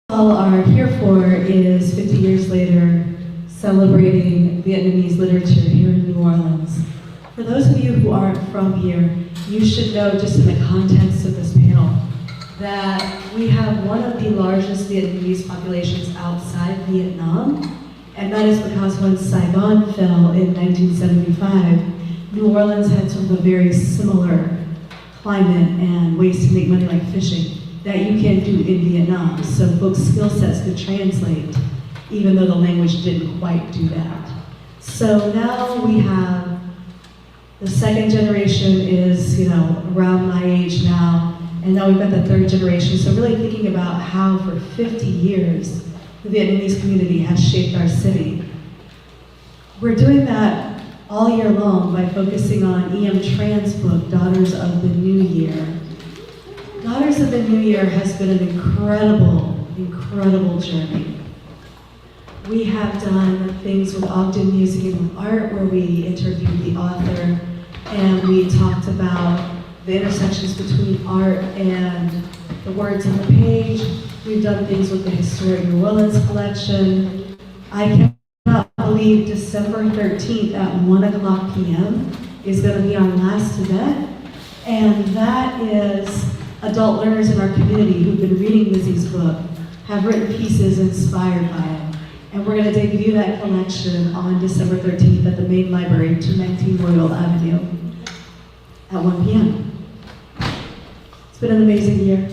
all are here for is 50 years later celebrating Vietnamese literature here in New Orleans. For those of you who aren't from here, you should know just in the context of this panel that we have one of the largest Vietnamese populations outside Vietnam, and that is because when Saigon fell in 1975, New Orleans had sort of a very similar climate and ways to make money like fishing that you can do in Vietnam. So folks' skill sets could translate, even though the language didn't quite do that. So now we have the second generation is, around my age now, and now we've got the third generation. So really thinking about how for 50 years, the Vietnamese community has shaped our city. We're doing that all year long by focusing on E.M. Tran's book, Daughters of the New Year. Daughters of the New Year has been an incredible, incredible journey. We have done things with Ogden Museum of Art where we interviewed the author and we talked about the intersections between art and the words on the page. We've done things with the Historic New Orleans collection. I cannot believe December 13th at 1:00 p.m. is going to be our last event, and that is adult learners in our community who've been reading Lizzie's book, have written pieces inspired by it. And we're going to debut that collection on December 13th at the main library, 219 Royal Avenue, at 1 p.m. It's been an amazing year.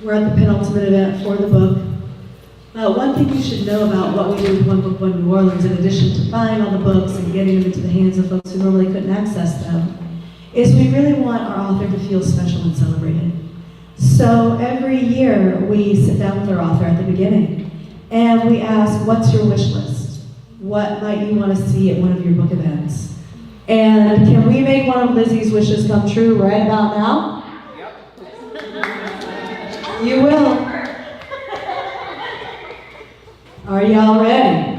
We're at the penultimate event for the book. One thing you should know about what we do with One Book, One New Orleans, in addition to buying all the books and getting them into the hands of folks who normally couldn't access them, is we really want our author to feel special and celebrated. So every year we sit down with our author at the beginning and we ask, what's your wish list? What might you want to see at one of your book events? And can we make one of Lizzie's wishes come true right about now? Yep. You will. Are y'all ready?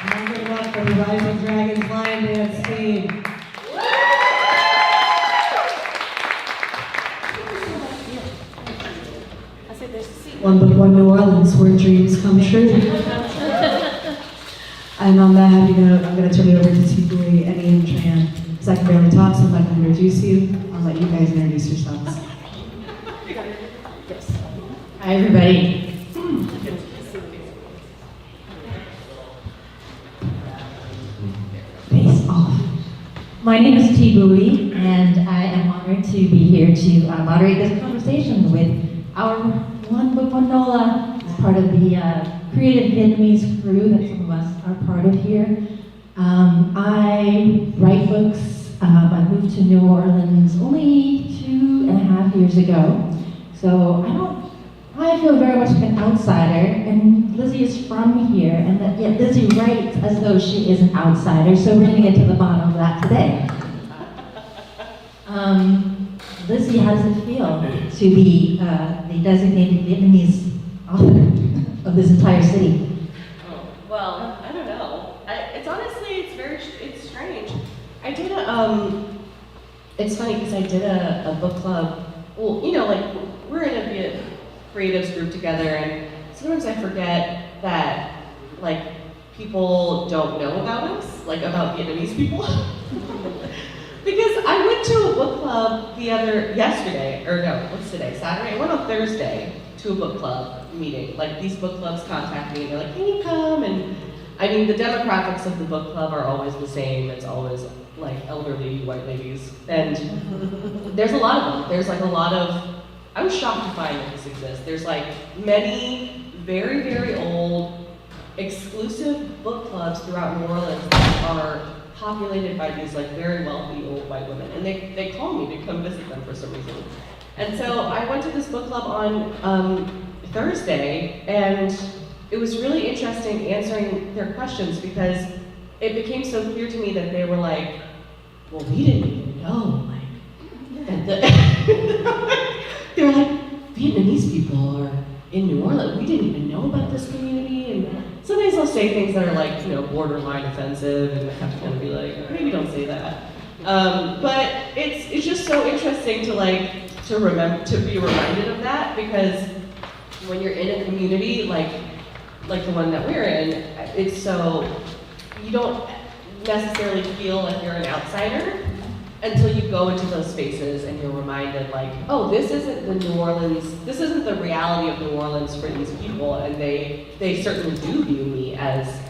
Round it up for the Rising Dragons Lion Dance team. One Book, One New Orleans, where dreams come true. And on that happy note, I'm going to turn it over to Thi Bui and E.M. Tran, because I can barely talk, so I'm not going to introduce you. I'll let you guys introduce yourselves. Hi, everybody. Face off. My name is Thi Bui, and I am honored to be here to moderate this conversation with our One Book One NOLA, as part of the creative Vietnamese crew that some of us are part of here. I write books. I moved to New Orleans only 2.5 years ago, so I feel very much like an outsider, and Lizzie is from here, and yet Lizzie writes as though she is an outsider, so we're going to get to the bottom of that today. Lizzie, how does it feel to be the designated Vietnamese author of this entire city? Oh, well, I don't know. It's strange. I did it's funny because I did a book club. Well, like we're in a creatives group together, and sometimes I forget that like people don't know about us, like about Vietnamese people. Because I went to a book club Saturday? I went on Thursday to a book club meeting. Like these book clubs contact me and they're like, can you come? And I mean, the demographics of the book club are always the same. It's always like elderly white ladies. And there's a lot of them. There's like a lot of, I was shocked to find that this exists. There's like many very, very old, exclusive book clubs throughout New Orleans that are populated by these like very wealthy old white women. And they call me to come visit them for some reason. And so I went to this book club on Thursday, and it was really interesting answering their questions because it became so clear to me that they were like, well, we didn't even know, like, they were like, Vietnamese people are in New Orleans. We didn't even know about this community. And sometimes they'll say things that are like, borderline offensive, and I have to kind of be like, maybe don't say that. But it's just so interesting to be reminded of that, because when you're in a community like the one that we're in, it's so, you don't necessarily feel like you're an outsider until you go into those spaces and you're reminded like, oh, this isn't the reality of New Orleans for these people, and they certainly do view me as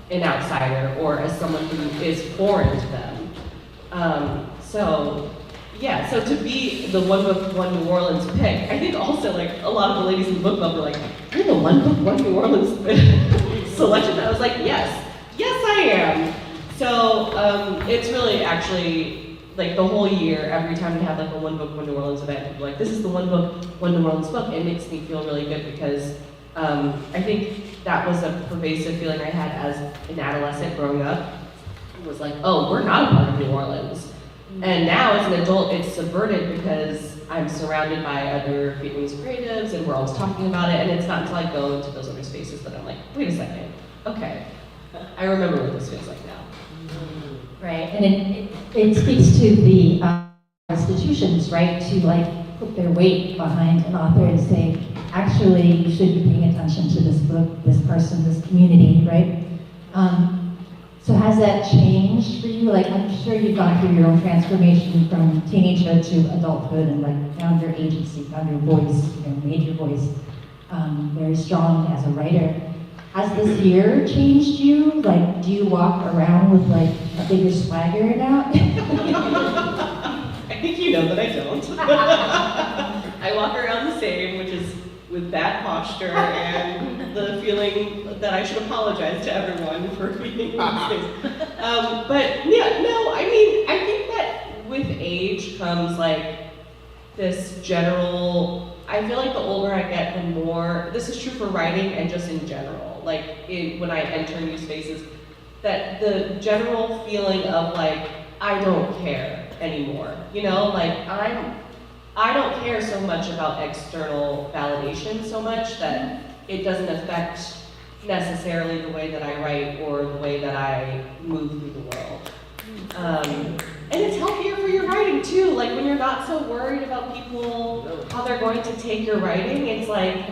an outsider or as someone who is foreign to them. So to be the One Book, One New Orleans pick, I think also like a lot of the ladies in the book club were like, you're the One Book, One New Orleans selection. I was like, yes I am. So it's really actually like the whole year, every time we have like a One Book, One New Orleans event, people are like, this is the One Book, One New Orleans book. It makes me feel really good because I think that was a pervasive feeling I had as an adolescent growing up. It was like, oh, we're not a part of New Orleans. And now as an adult, it's subverted because I'm surrounded by other Vietnamese creatives and we're always talking about it. And it's not until I go into those other spaces that I'm like, wait a second, okay, I remember what this feels like now. Right, and it speaks to the institutions, right, to like put their weight behind an author and say, actually, you should be paying attention to this book, this person, this community, right? So has that changed for you? Like, I'm sure you've gone through your own transformation from teenager to adulthood and like found your agency, found your voice, made your voice very strong as a writer. Has this year changed you? Like, do you walk around with like a bigger swagger now? I think you know that I don't. I walk around the same, which is with bad posture and the feeling that I should apologize to everyone for being on these things. But yeah, no, I mean, I think that with age comes like this general, I feel like the older I get, the more, this is true for writing and just in general, like when I enter new spaces, that the general feeling of like, I don't care anymore, like I don't care so much about external validation so much that it doesn't affect necessarily the way that I write or the way that I move through the world. And it's healthier for your writing too. Like when you're not so worried about people, how they're going to take your writing, it's like,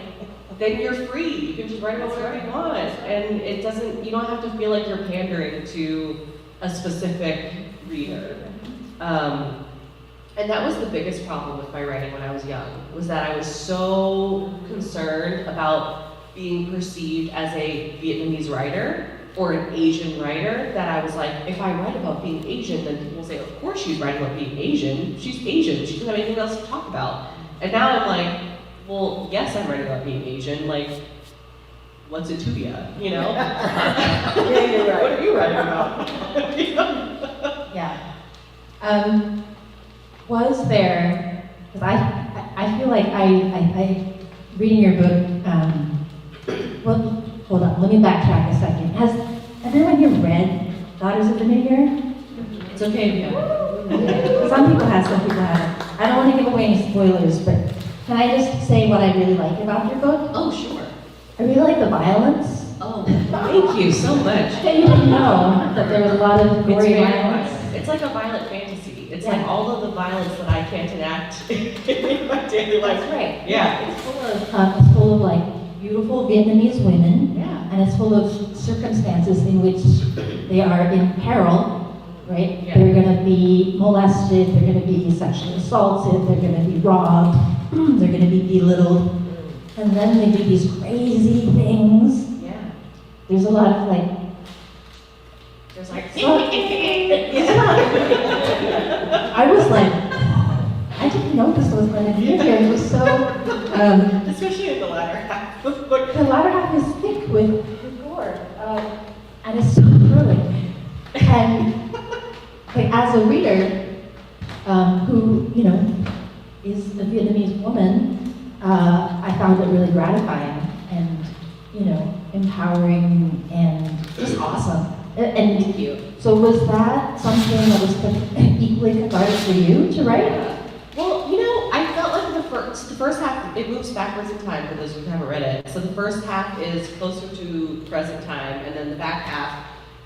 then you're free. You can just write about whatever you want. And it doesn't, you don't have to feel like you're pandering to a specific reader. And that was the biggest problem with my writing when I was young, was that I was so concerned about being perceived as a Vietnamese writer or an Asian writer that I was like, if I write about being Asian, then people will say, of course she's writing about being Asian. She's Asian. She doesn't have anything else to talk about. And now I'm like, well, yes, I'm writing about being Asian. Like, what's it to you? You know? Yeah, you're right. What are you writing about? You know? Yeah. Was there, because I feel like I reading your book, well, hold on, let me backtrack a second. Has everyone here read Daughters of the New Year? It's okay if you haven't. Some people have, some people haven't. I don't want to give away any spoilers, but can I just say what I really like about your book? Oh, sure. I really like the violence. Oh, thank you so much. Okay, you didn't know that there was a lot of gory very violence. violent. It's like a violent fantasy. It's Yeah. like all of the violence that I can't enact in my daily life. That's right. Yeah. It's full of like beautiful Vietnamese women. Yeah. And it's full of circumstances in which they are in peril, right? Yeah. They're going to be molested, they're going to be sexually assaulted, they're going to be robbed, they're going to be belittled, and then they do these crazy things. Yeah. There's a lot of like, There's like, I was like, I didn't know this was going to be here. It was so, especially in the latter half of the book. the latter half is thick with gore, and it's so thrilling. And like as a reader who, you know, is a Vietnamese woman, I found it really gratifying and, you know, empowering and just awesome. And Thank you. so was that something that was equally cathartic for you to write? Well, you know, I felt like the first half, it moves backwards in time for those who haven't read it. So the first half is closer to present time, and then the back half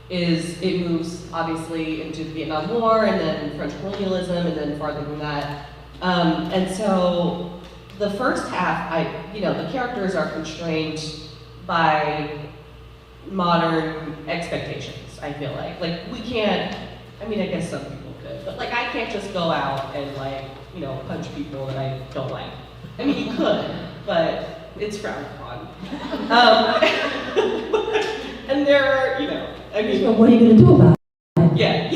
it moves obviously into the Vietnam War, and then French colonialism, and then farther than that. And so the first half, the characters are constrained by modern expectations, I feel like. Like, we can't, I mean, I guess some people could, but like, I can't just go out and like, punch people that I don't like. I mean, you could, but it's frowned upon. And there are, So what are you going to do about it? yeah.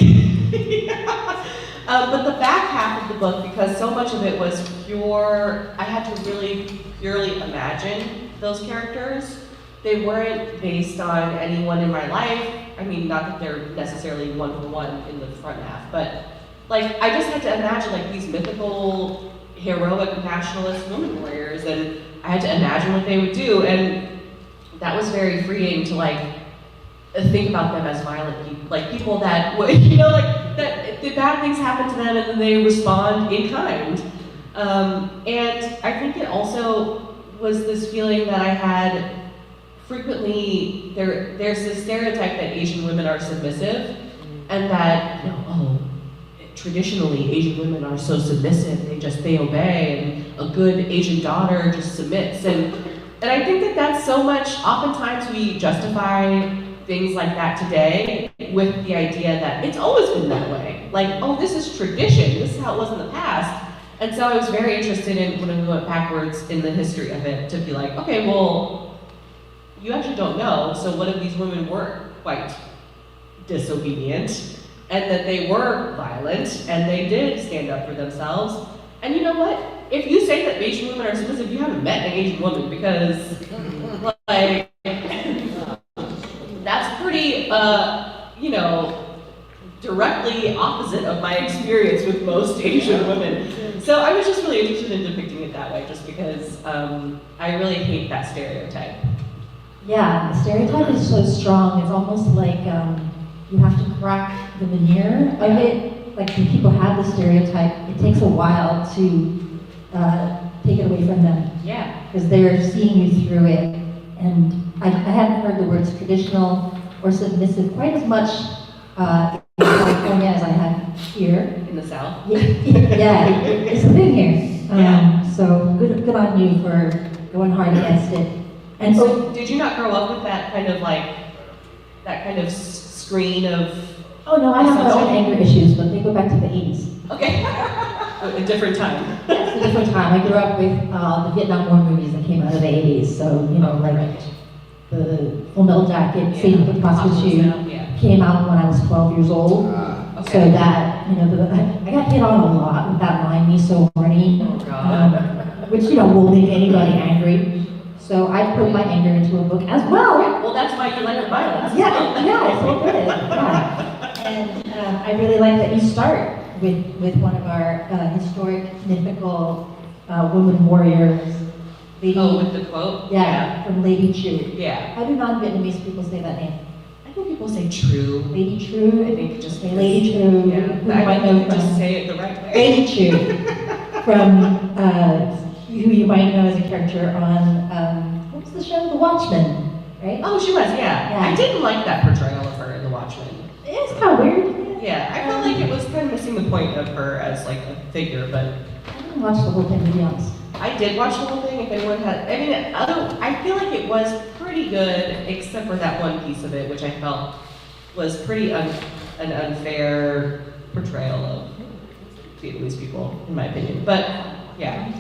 But the back half of the book, because so much of it was pure, I had to really purely imagine those characters. They weren't based on anyone in my life. I mean, not that they're necessarily one-for-one in the front half, but like, I just had to imagine like these mythical, heroic, nationalist women warriors, and I had to imagine what they would do, and that was very freeing to like, think about them as violent people, like people that would, that the bad things happen to them and then they respond in kind. And I think it also was this feeling that I had frequently, there's this stereotype that Asian women are submissive, and that, traditionally Asian women are so submissive, they obey, and a good Asian daughter just submits. And I think that that's so much, oftentimes we justify things like that today with the idea that it's always been that way. Like, oh, this is tradition, this is how it was in the past. And so I was very interested in, when we went backwards in the history of it, to be like, okay, well, you actually don't know, so what if these women were quite disobedient, and that they were violent, and they did stand up for themselves? And you know what? If you say that Asian women are submissive, you haven't met an Asian woman, because, like, that's pretty, directly opposite of my experience with most Asian women. So I was just really interested in depicting it that way, just because I really hate that stereotype. Yeah, the stereotype is so strong. It's almost like you have to crack the veneer of it. Like when people have the stereotype, it takes a while to take it away from them. Yeah. Because they're seeing you through it. And I hadn't heard the words traditional or submissive quite as much in California as I had here. In the South? Yeah, it's a thing here. Yeah. So good on you for going hard against it. And so, did you not grow up with that kind of screen of? Oh no, I have my own anger issues, but they go back to the 80s. Okay. A different time. Yes, a different time. I grew up with the Vietnam War movies that came out of the 80s, so, you know, like the Full Metal Jacket, Save the Prostitute, came out when I was 12 years old. Okay. So that, you know, I got hit on a lot with that line, "Me So Horny," Oh, God. which, you know, will make anybody angry. So I put my anger into a book as well. Well, that's why you like the violence. Yeah, it's so good. Yeah. And I really like that you start with one of our historic, mythical woman warriors. Lady, With the quote? yeah, from Lady Chu. Yeah. How do non-Vietnamese people say that name? I think people say true. Lady Chu? I think just Okay, Lady Chu. Yeah. Who I you might think know you just from say it the right way. Lady Chu, from who you might know as a character on what was the show? The Watchmen, right? Oh, she was, yeah. Yeah. I didn't like that portrayal of her in The Watchmen. It's kind of weird. Yeah, I felt like it was kind of missing the point of her as like a figure, but I didn't watch the whole thing, to be honest. I did watch the whole thing. If anyone had, I mean, I feel like it was pretty good, except for that one piece of it, which I felt was pretty an unfair portrayal of Vietnamese people, in my opinion. But yeah,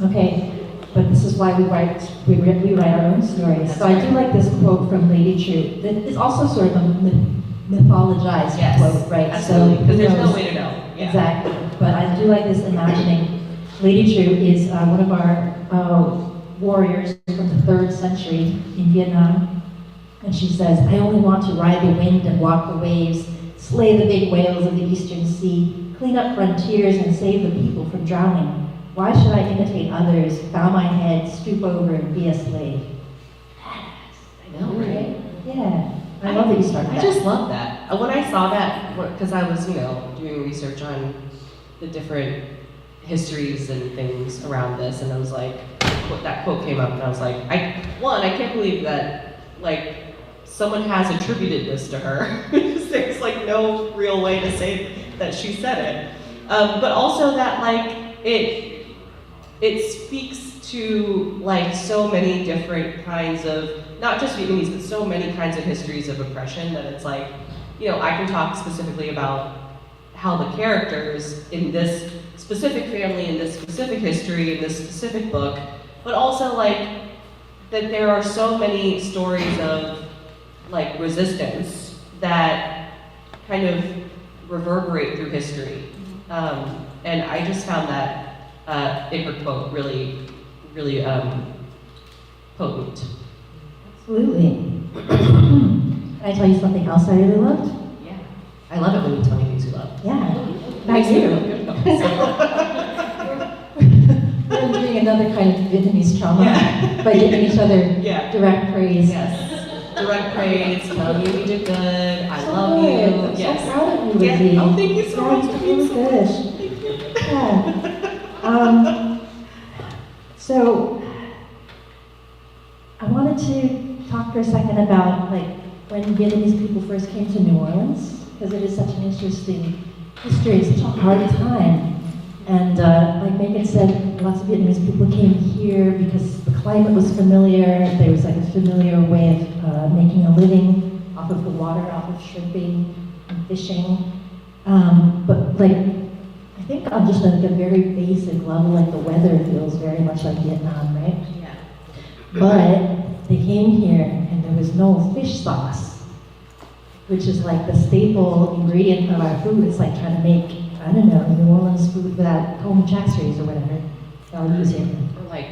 Okay, but this is why we write our own stories. So I do like this quote from Lady Chu. That is also sort of a mythologized yes, quote, right? absolutely, So because there's who no knows? way to know. Yeah. Exactly. But I do like this imagining. Lady Chu is one of our warriors from the 3rd century in Vietnam. And she says, "I only want to ride the wind and walk the waves, slay the big whales of the eastern sea, clean up frontiers and save the people from drowning. Why should I imitate others, bow my head, stoop over, and be a slave?" I know, right? Yeah. I love that you started I that. just love that. When I saw that, because I was, doing research on the different histories and things around this, and I was like, that quote came up, and I was like, I can't believe that, like, someone has attributed this to her. There's like no real way to say that she said it. But also that, like, it speaks to, like, so many different kinds of, not just Vietnamese, but so many kinds of histories of oppression that it's like, I can talk specifically about how the characters in this specific family, in this specific history, in this specific book, but also, like, that there are so many stories of, like, resistance that kind of reverberate through history. And I just found that in her quote really, really potent. Absolutely. Can I tell you something else I really loved? Yeah. I love it when you tell me things you love. Yeah. Makes Thank me you. feel good about myself. We're doing another kind of Vietnamese trauma Yeah. by giving each other Yeah. direct praise. Yes. Direct praise, tell you did good, I So love good. you. I'm Yes. so proud of you, Yeah. Lizzie. Oh, thank you so much. That's That means so really much. good. Thank you. Yeah. So I wanted to talk for a second about, like, when Vietnamese people first came to New Orleans, because it is such an interesting history, such a hard time. And like Megan said, lots of Vietnamese people came here because the climate was familiar. There was like a familiar way of making a living off of the water, off of shrimping and fishing. But like, I think on just like a very basic level, like the weather feels very much like Vietnam, right? Yeah. But they came here and there was no fish sauce, which is like the staple ingredient of our food. It's like trying to make, I don't know, New Orleans food without home chasseries or whatever they'll use here. Or like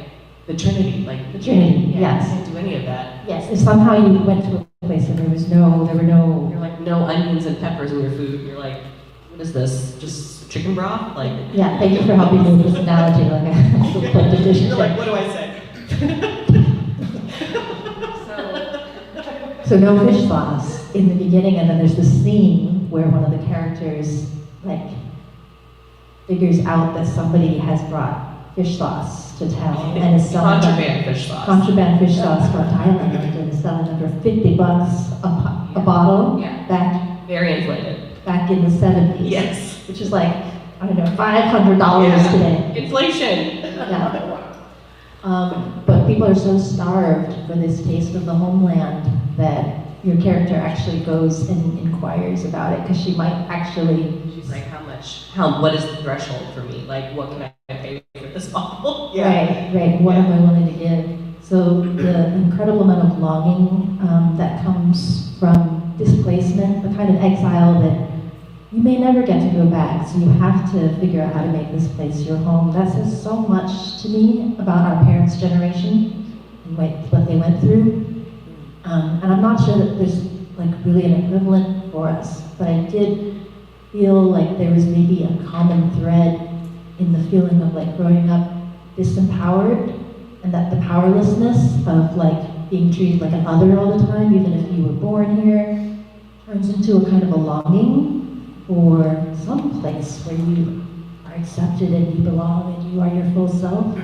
the Trinity, like The Trinity, yeah, yes. You can't do any of that. Yes, if somehow you went to a place and there were no, You're like, no onions and peppers in your food. You're like, what is this? Just chicken broth? Like, yeah, thank you for helping me with this analogy, like I put the dish in you're there. like, what do I say? So no fish sauce in the beginning, and then there's this scene where one of the characters, like, figures out that somebody has brought fish sauce to town and is selling Contraband fish sauce. contraband fish sauce from Thailand and is selling $50 a bottle Yeah. Very inflated. back in the 70s. Yes. Which is like, I don't know, $500 Yeah. today. Inflation. Yeah. But people are so starved for this taste of the homeland that your character actually goes and inquires about it because she might actually. She's like, what is the threshold for me? Like, what can I pay for this bottle? Right. What am I willing to give? So the incredible amount of longing that comes from displacement, the kind of exile that you may never get to go back, so you have to figure out how to make this place your home. That says so much to me about our parents' generation and what they went through. And I'm not sure that there's like really an equivalent for us, but I did feel like there was maybe a common thread in the feeling of like growing up disempowered, and that the powerlessness of like being treated like an other all the time, even if you were born here, turns into a kind of a longing for some place where you are accepted and you belong and you are your full self.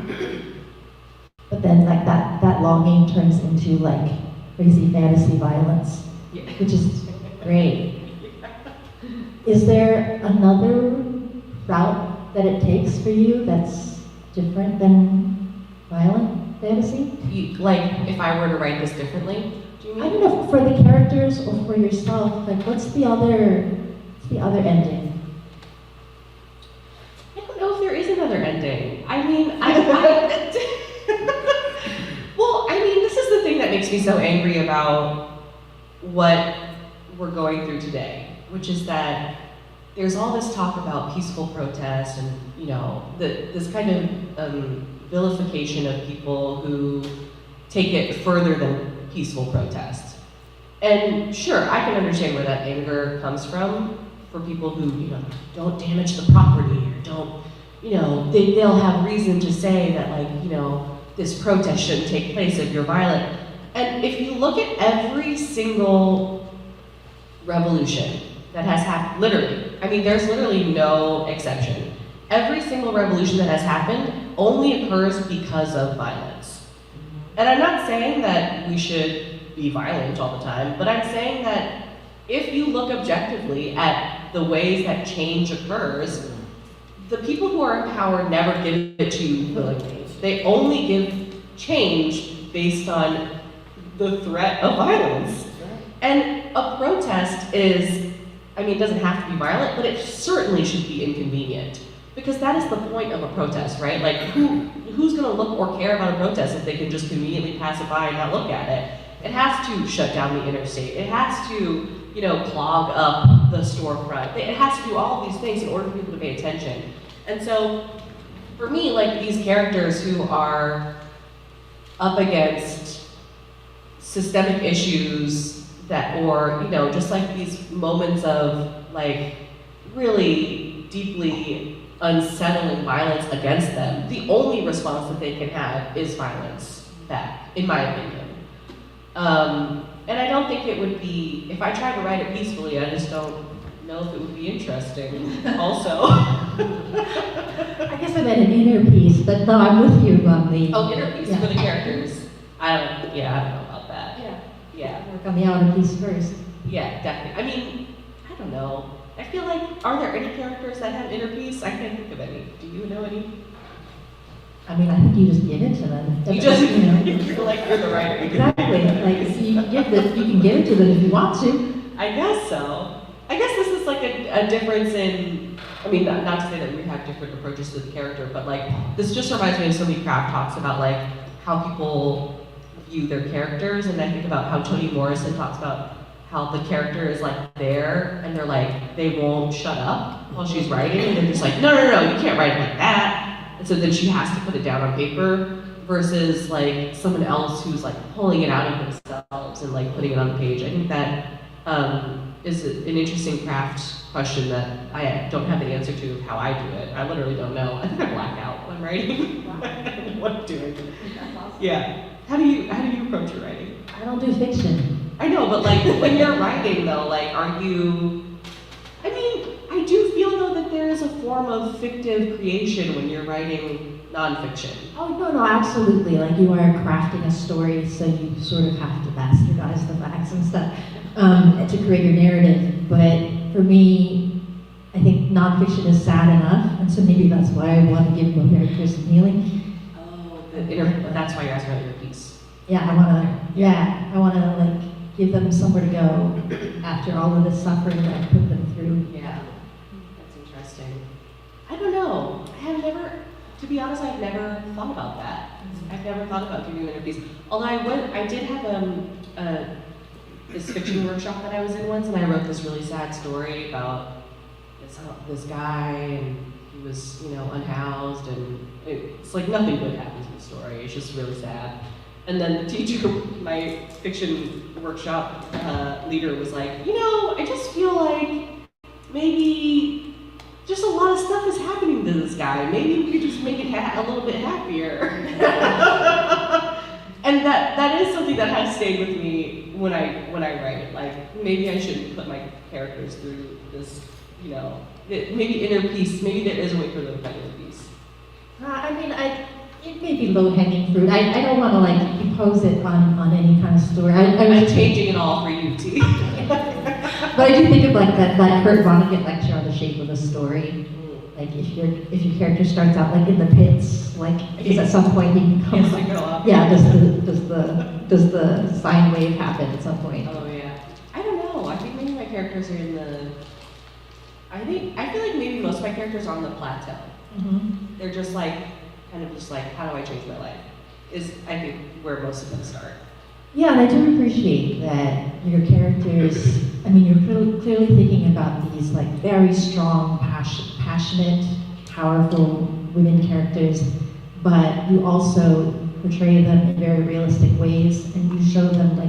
But then like that longing turns into like crazy fantasy violence, which is great. Is there another route that it takes for you that's different than violent fantasy? Like, if I were to write this differently, do you mean? I don't know, for the characters or for yourself, like what's the other ending? I don't know if there is another ending. I mean, well, I mean, this is the thing that makes me so angry about what we're going through today, which is that there's all this talk about peaceful protest and, you know, this kind of vilification of people who take it further than peaceful protest. And sure, I can understand where that anger comes from for people who, you know, don't damage the property or don't, you know, they'll have reason to say that, like, you know, this protest shouldn't take place if you're violent. And if you look at every single revolution that has happened, literally, I mean, there's literally no exception. Every single revolution that has happened only occurs because of violence. And I'm not saying that we should be violent all the time, but I'm saying that if you look objectively at the ways that change occurs, the people who are in power never give it to you willingly. They only give change based on the threat of violence. And a protest is, I mean, it doesn't have to be violent, but it certainly should be inconvenient. Because that is the point of a protest, right? Like, who's gonna look or care about a protest if they can just conveniently pass it by and not look at it? It has to shut down the interstate. It has to, you know, clog up the storefront. It has to do all of these things in order for people to pay attention. And so, for me, like, these characters who are up against systemic issues that, or, you know, just like these moments of, like, really deeply unsettling violence against them, the only response that they can have is violence back, in my opinion. And I don't think it would be, if I tried to write it peacefully, I just don't know if it would be interesting also. I guess I meant an inner piece, but no, I'm with you on the... Oh, inner piece for the characters. I don't know about that. Yeah. Work on the outer piece first. Yeah, definitely. I mean, I don't know. I feel like, are there any characters that have inner peace? I can't think of any. Do you know any? I mean, I think you just give it to them. You just, you know. you feel like you're the writer. Exactly. Like, you can give it to them if you want to. I guess so. I guess this is like a difference in, I mean, not to say that we have different approaches to the character, but like, this just reminds me of so many craft talks about like how people view their characters, and I think about how Toni Morrison talks about how the character is like there, and they're like, they won't shut up while she's writing, and they're just like, no, you can't write it like that. And so then she has to put it down on paper, versus like someone else who's like pulling it out of themselves and like putting it on the page. I think that is an interesting craft question that I don't have the answer to of how I do it. I literally don't know. I think I black out when I'm writing. I don't know what I'm doing. Yeah. How do you approach your writing? I don't do fiction. I know, but like when you're writing though, like are you, I mean, I do feel though that there is a form of fictive creation when you're writing nonfiction. Oh, no, absolutely. Like, you are crafting a story, so you sort of have to bastardize the fact to create your narrative. But for me, I think nonfiction is sad enough, and so maybe that's why I want to give more characters some healing. Oh, that's why you're asking about your piece. Yeah, I wanna like give them somewhere to go after all of this suffering that I put them through. Yeah, that's interesting. I don't know. To be honest, I've never thought about that. I've never thought about giving them a piece. Although I did have this fiction workshop that I was in once, and I wrote this really sad story about this guy, and he was, unhoused, and it's like nothing good happens in the story. It's just really sad. And then the teacher, my fiction workshop leader, was like, I just feel like maybe just a lot of stuff is happening to this guy. Maybe we could just make it a little bit happier. And that is something that has stayed with me when I write. Like, maybe I shouldn't put my characters through this, maybe inner peace. Maybe there is a way for them to find inner peace. It may be low-hanging fruit. I don't want to like impose it on any kind of story. I'm changing it all for you, T. But I do think of like that Kurt Vonnegut lecture on the shape of a story. Like if your character starts out like in the pits, like because at some point he becomes He has to go up. Yeah, does the sine wave happen at some point? Oh yeah. I don't know. I think maybe my characters are in the. I feel like maybe most of my characters are on the plateau. Mm-hmm. They're just like how do I change my life? Is I think where most of them start. Yeah, and I do appreciate that your characters, you're clearly thinking about these like very strong, passionate, powerful women characters, but you also portray them in very realistic ways, and you show them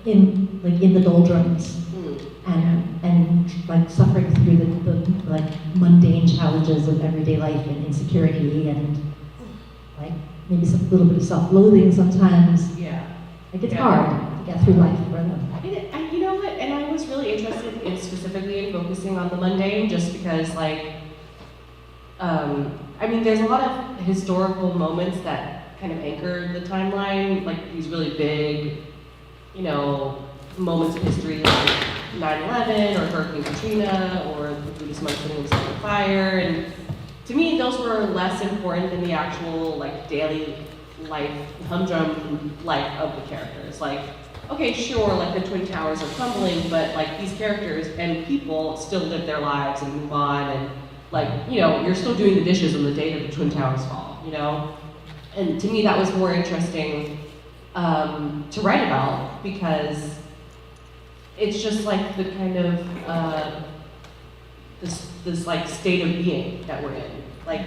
in the doldrums and like suffering through the like mundane challenges of everyday life and insecurity and like maybe some little bit of self-loathing sometimes. Yeah. Like it's hard to get through life for them. You know what? And I was really interested in specifically in focusing on the mundane, just because there's a lot of historical moments that kind of anchor the timeline, like these really big, moments in history like 9/11 or Hurricane Katrina or the Buddhist monk putting himself on fire, and to me those were less important than the actual like daily life, humdrum life of the characters. Like, okay, sure, like the Twin Towers are crumbling, but like these characters and people still live their lives and move on, and like, you're still doing the dishes on the day that the Twin Towers fall, And to me that was more interesting to write about, because it's just like the kind of this like state of being that we're in. Like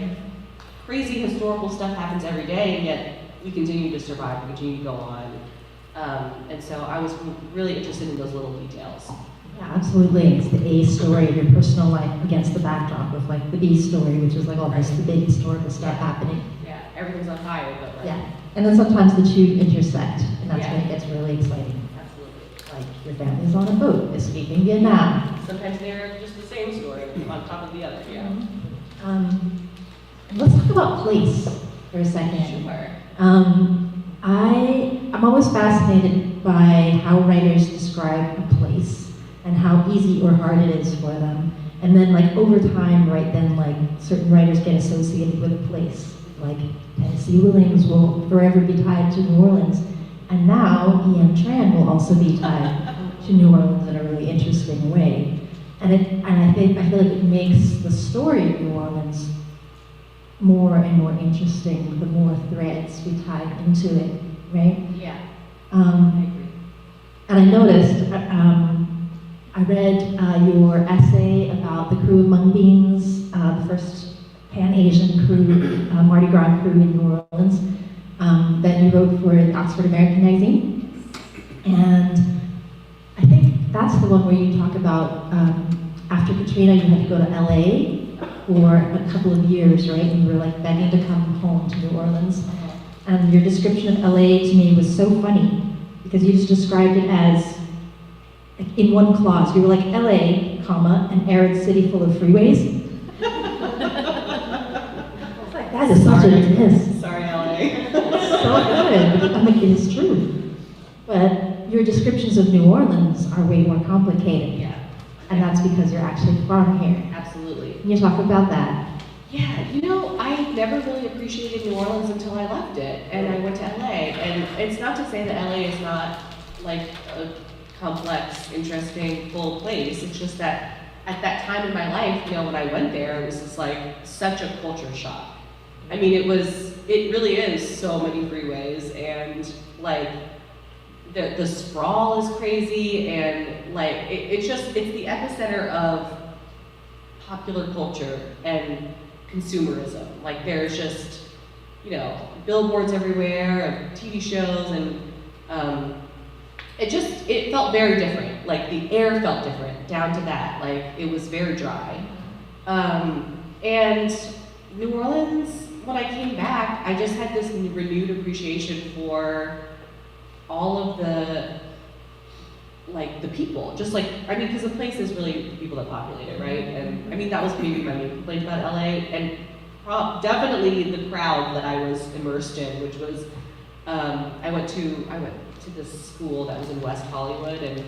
crazy historical stuff happens every day, and yet we continue to survive, we continue to go on. And so I was really interested in those little details. Yeah, absolutely. It's the A story of your personal life against the backdrop of like the B story, which is like all this the big historical stuff happening. Yeah, everything's on fire, but like. Yeah, and then sometimes the two intersect, and that's Yeah. when it gets really exciting. Absolutely. Like your family's on a boat escaping Vietnam. Sometimes they're just the same story on top of the other, yeah. Let's talk about place for a second. Sure. I'm always fascinated by how writers describe a place and how easy or hard it is for them. And then like over time, right, then like certain writers get associated with a place. Like Tennessee Williams will forever be tied to New Orleans. And now E.M. Tran will also be tied to New Orleans in a really interesting way. And I feel like it makes the story of New Orleans more and more interesting the more threads we tie into it, right? Yeah. I agree. And I noticed, I read your essay about the crew of Mung Beans, the first Pan-Asian crew, Mardi Gras crew in New Orleans, that you wrote for Oxford American Magazine. And I think that's the one where you talk about after Katrina, you had to go to LA for a couple of years, right? And you were like begging to come home to New Orleans. And your description of LA to me was so funny because you just described it as, like, in one clause, you were like LA, comma, an arid city full of freeways. It's like, that is such a diss. Sorry, LA. So good. I mean, it is true. But your descriptions of New Orleans are way more complicated. Yeah, And that's because you're actually from here. absolutely. Can you talk about that? Yeah, you know, I never really appreciated New Orleans until I left it, and I went to LA. And it's not to say that LA is not like a complex, interesting, full place. It's just that at that time in my life, you know, when I went there, it was just like such a culture shock. I mean, it really is so many freeways, and like the sprawl is crazy, and like it's the epicenter of popular culture and consumerism. Like there's just, you know, billboards everywhere of TV shows, and it felt very different. Like the air felt different down to that. Like it was very dry. And New Orleans, when I came back, I just had this renewed appreciation for all of the people, just like, I mean, because the place is really the people that populate it, right? And I mean, that was maybe my main complaint about LA, and definitely the crowd that I was immersed in, which was, I went to this school that was in West Hollywood, and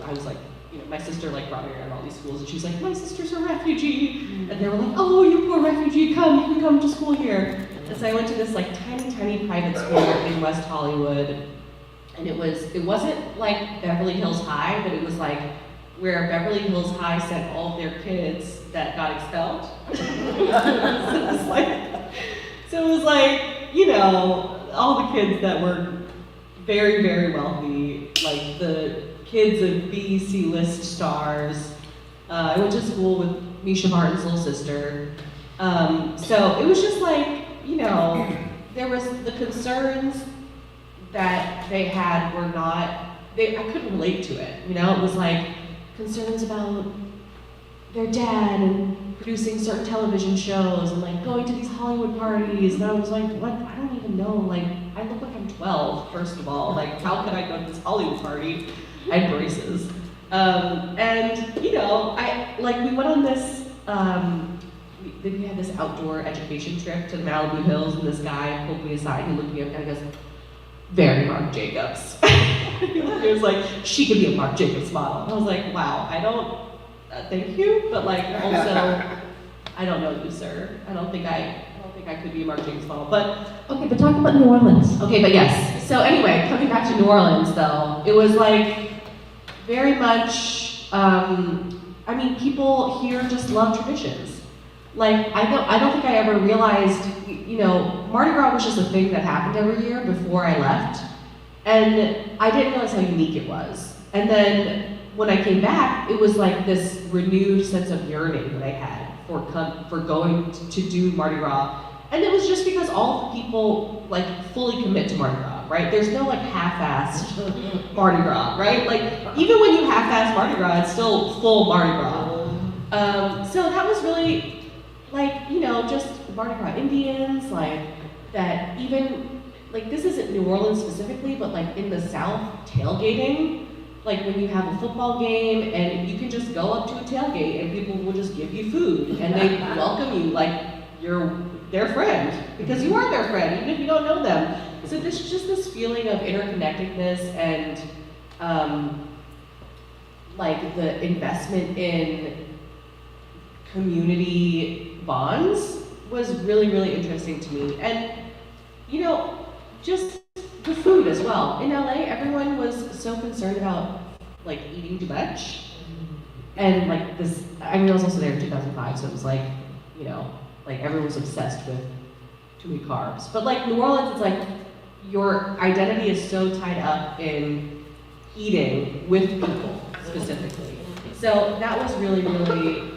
I was like, you know, my sister like brought me around all these schools, and she's like, my sister's a refugee, and they were like, oh, you poor refugee, you can come to school here. And so I went to this like tiny private school in West Hollywood. And it wasn't like Beverly Hills High, but it was like where Beverly Hills High sent all of their kids that got expelled. So it was like, you know, all the kids that were very, very wealthy, like the kids of B, C list stars. I went to school with Misha Martin's little sister. So it was just like, you know, there was the concerns that they had were not, I couldn't relate to it, you know? It was like concerns about their dad and producing certain television shows and like going to these Hollywood parties, and I was like, what? I don't even know, like, I look like I'm 12, first of all. Like, how could I go to this Hollywood party? I had braces. And, you know, we went on this, we had this outdoor education trip to the Malibu Hills, and this guy pulled me aside, he looked me up and he goes, very Marc Jacobs. He was like, she could be a Marc Jacobs model. And I was like, wow, I don't, thank you, but like also, I don't know you, sir. I don't think I could be a Marc Jacobs model, but. Okay, but talk about New Orleans. Okay, but yes. So anyway, coming back to New Orleans though, it was like very much, I mean, people here just love traditions. Like, I don't think I ever realized, you know, Mardi Gras was just a thing that happened every year before I left. And I didn't realize how unique it was. And then when I came back, it was like this renewed sense of yearning that I had for going to do Mardi Gras. And it was just because all the people like fully commit to Mardi Gras, right? There's no like half-assed Mardi Gras, right? Like even when you half-ass Mardi Gras, it's still full Mardi Gras. So that was really like, you know, just Mardi Gras Indians, like that even, like this isn't New Orleans specifically, but like in the South, tailgating, like when you have a football game and you can just go up to a tailgate and people will just give you food and they welcome you like you're their friend, because you are their friend, even if you don't know them. So there's just this feeling of interconnectedness and like the investment in community bonds was really, really interesting to me. And, you know, just the food as well. In LA, everyone was so concerned about like eating too much. And like this, I mean, I was also there in 2005, so it was like, you know, like everyone was obsessed with too many carbs. But like New Orleans, it's like your identity is so tied up in eating with people specifically. So that was really, really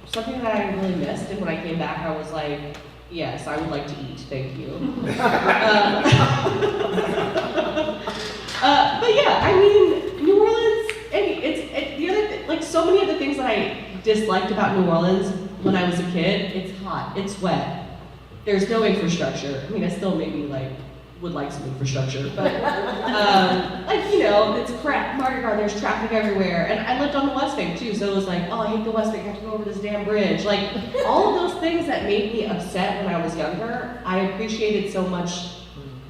something that I really missed. And when I came back, I was like, yes, I would like to eat, thank you. But yeah, I mean, New Orleans, the other like so many of the things that I disliked about New Orleans when I was a kid. It's hot, it's wet, there's no infrastructure. I mean, I still maybe like would like some infrastructure, but like, you know, it's crap. Mardi Gras, there's traffic everywhere, and I lived on the West Bank too, so it was like, oh, I hate the West Bank, I have to go over this damn bridge. Like all of those things that made me upset when I was younger, I appreciated so much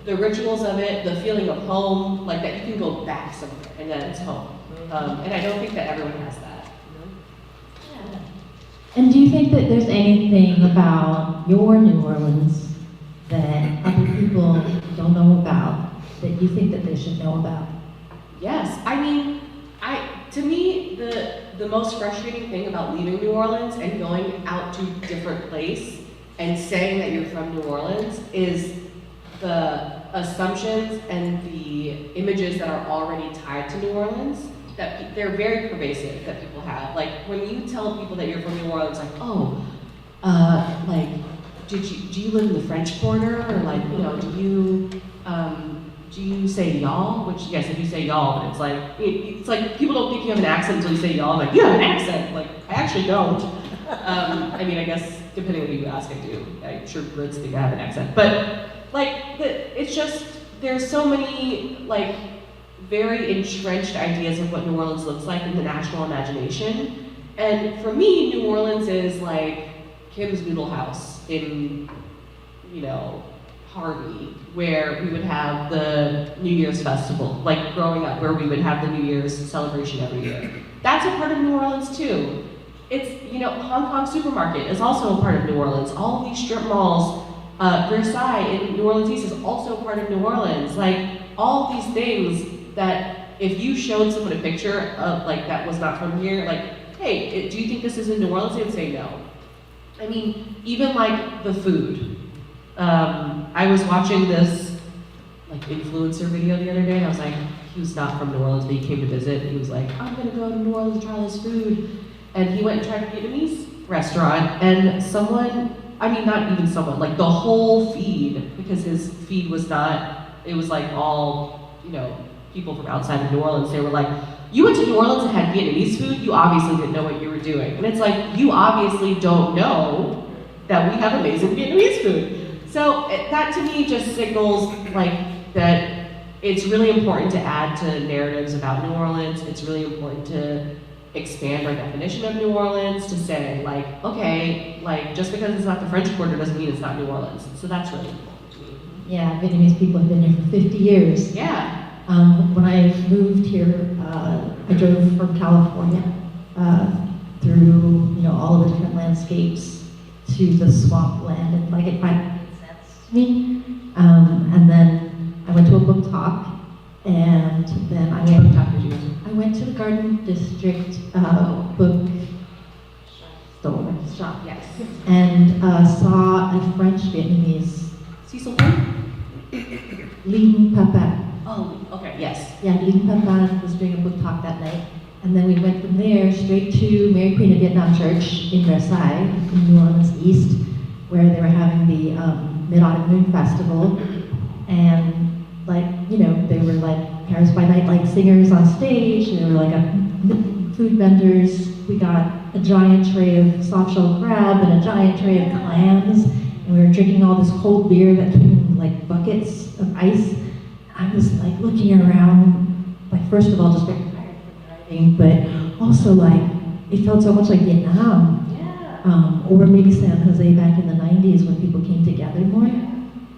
the rituals of it, the feeling of home, like that you can go back somewhere and that it's home. And I don't think that everyone has that. And do you think that there's anything about your New Orleans that other people don't know about, that you think that they should know about? Yes, I mean, to me, the most frustrating thing about leaving New Orleans and going out to a different place and saying that you're from New Orleans is the assumptions and the images that are already tied to New Orleans, that they're very pervasive, that people have. Like, when you tell people that you're from New Orleans, like, oh, like, do you live in the French Quarter? Or like, you know, do you say y'all? Which, yes, I do say y'all, but it's like people don't think you have an accent until you say y'all. I'm like, you have an accent. Like, I actually don't. I mean, I guess, depending on who you ask, I do. I'm sure Brits think I have an accent. But, like, it's just, there's so many, like, very entrenched ideas of what New Orleans looks like in the national imagination. And for me, New Orleans is like Kim's Noodle House in, you know, Harvey, where we would have the New Year's festival, like growing up, where we would have the New Year's celebration every year. That's a part of New Orleans too. It's, you know, Hong Kong Supermarket is also a part of New Orleans. All of these strip malls, Versailles in New Orleans East is also a part of New Orleans. Like, all of these things that if you showed someone a picture of, like, that was not from here, like, hey, do you think this is in New Orleans? They would say no. I mean, even like the food. I was watching this like influencer video the other day, and I was like, he was not from New Orleans, but he came to visit. He was like, I'm gonna go to New Orleans and try this food. And he went and tried a Vietnamese restaurant, and someone, I mean, not even someone, like the whole feed, because his feed was not, it was like all, you know, people from outside of New Orleans. They were like, you went to New Orleans and had Vietnamese food? You obviously didn't know what you were doing. And it's like, you obviously don't know that we have amazing Vietnamese food. So that to me just signals like that it's really important to add to narratives about New Orleans. It's really important to expand our definition of New Orleans, to say like, okay, like just because it's not the French Quarter doesn't mean it's not New Orleans. So that's really important to me. Yeah, Vietnamese people have been here for 50 years. Yeah. When I moved here, I drove from California through, you know, all of the different landscapes to the swampland, and like it finally made sense to me. And then I went to a book talk, and then I went to the Garden District book shop, Yes. and saw a French Vietnamese Cecil Lean Papa. Oh, okay, yes. Yeah, Lean Papa was doing a book talk that night. And then we went from there straight to Mary Queen of Vietnam Church in Versailles, in New Orleans East, where they were having the Mid-Autumn Moon Festival. And like, you know, they were like Paris by Night like singers on stage. There were like food vendors. We got a giant tray of soft shell crab and a giant tray of clams. And we were drinking all this cold beer that came in like buckets of ice. I was like looking around, like first of all just very tired from driving, but also like it felt so much like Vietnam, or maybe San Jose back in the 90s when people came together more.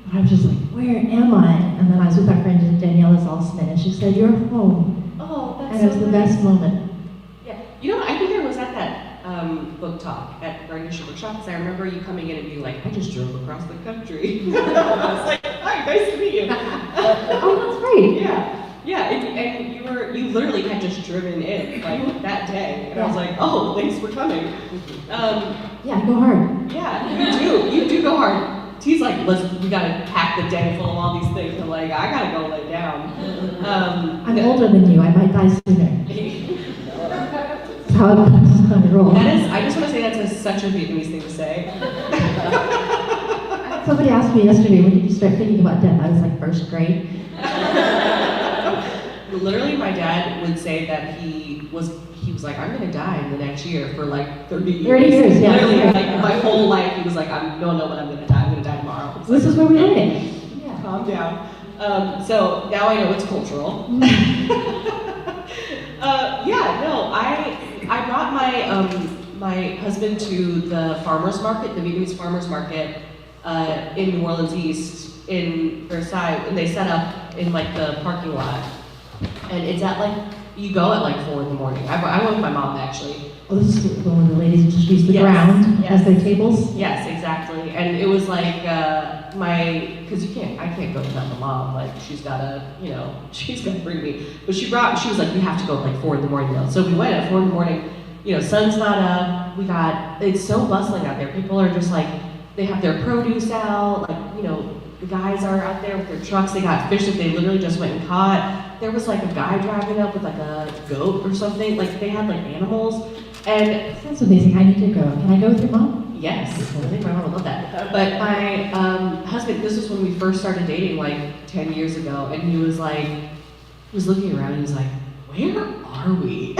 But I was just like, where am I? And then I was with our friend Daniela Zalsman, and she said, you're home. Oh, that's and it was so the nice. best moment. Yeah, you know, I think I was at that book talk at Garden District Bookshop, because I remember you coming in and being like, I just drove across the country. I was like, hi, nice to meet you. Oh, that's right. Yeah, and you literally had just driven in like that day, and I was like, oh, thanks for coming. Yeah, go hard. Yeah, you do go hard. T's like, listen, we gotta pack the day full of all these things. I'm like, I gotta go lay down. I'm older than you. I might die sooner. That's how I roll. That is, I just want to say that's such a Vietnamese thing to say. Somebody asked me yesterday, when did you start thinking about death? I was like, first grade. Literally, my dad would say that he was like, I'm gonna die in the next year for like 30 years. 30 years, yeah. Literally, like my whole life, he was like, I don't know when I'm gonna die. I'm gonna die tomorrow. This is where we live. Yeah. Calm down. So now I know it's cultural. I brought my husband to the farmers market, the Vietnamese farmers market in New Orleans East in Versailles, and they set up in like the parking lot. And it's at like, you go at like 4 in the morning. I went with my mom actually. Oh, this is the one the ladies just use the Yes, ground yes. as their tables? Yes, exactly. And it was like because I can't go without my mom. Like she's gotta, she's gonna bring me. But she was like, we have to go at like 4 in the morning though. So we went at 4 in the morning. Sun's not up. It's so bustling out there. People are just like, they have their produce out. Like, the guys are out there with their trucks. They got fish that they literally just went and caught. There was like a guy driving up with like a goat or something. Like they had like animals. And That's amazing. I need to go. Can I go with your mom? yes, I think my mom would love that. But my husband, this was when we first started dating like 10 years ago, and he was looking around and he was like, where are we?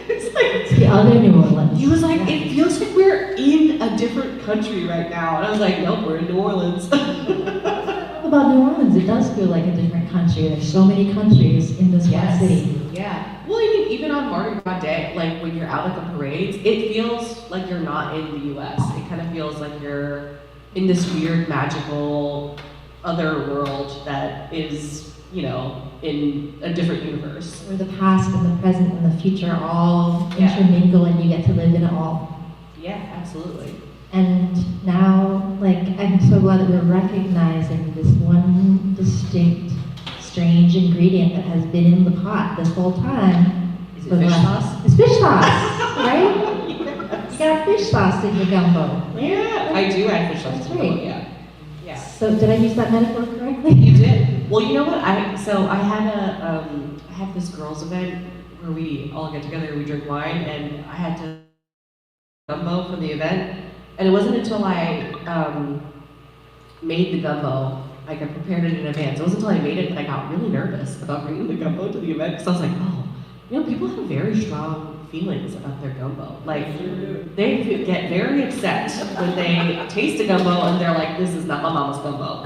It's like, It's the other New Orleans. he was like, it feels like we're in a different country right now. And I was like, nope, we're in New Orleans. About New Orleans, it does feel like a different country. There's so many countries in this one city. Yeah. Well, I mean, even on Mardi Gras Day, like when you're out at the parades, it feels like you're not in the U.S. It kind of feels like you're in this weird, magical other world that is, in a different universe. Where the past and the present and the future all Yeah. intermingle and you get to live in it all. Yeah, absolutely. And now, I'm so glad that we're recognizing this one distinct, strange ingredient that has been in the pot this whole time. Is it For the fish last- sauce? It's fish sauce, right? You got fish sauce in your gumbo. Yeah, I do add fish sauce That's to it. right. Yeah. Yeah. So did I use that metaphor correctly? You did. Well, you know what? I had this girls' event where we all get together and we drink wine, and I had to gumbo for the event, and it wasn't until I made the gumbo, like I prepared it in advance. It wasn't until I made it that I got really nervous about bringing the gumbo to the event, because I was like, oh, people have very strong feelings about their gumbo. Like, they get very upset when they taste a gumbo and they're like, this is not my mama's gumbo.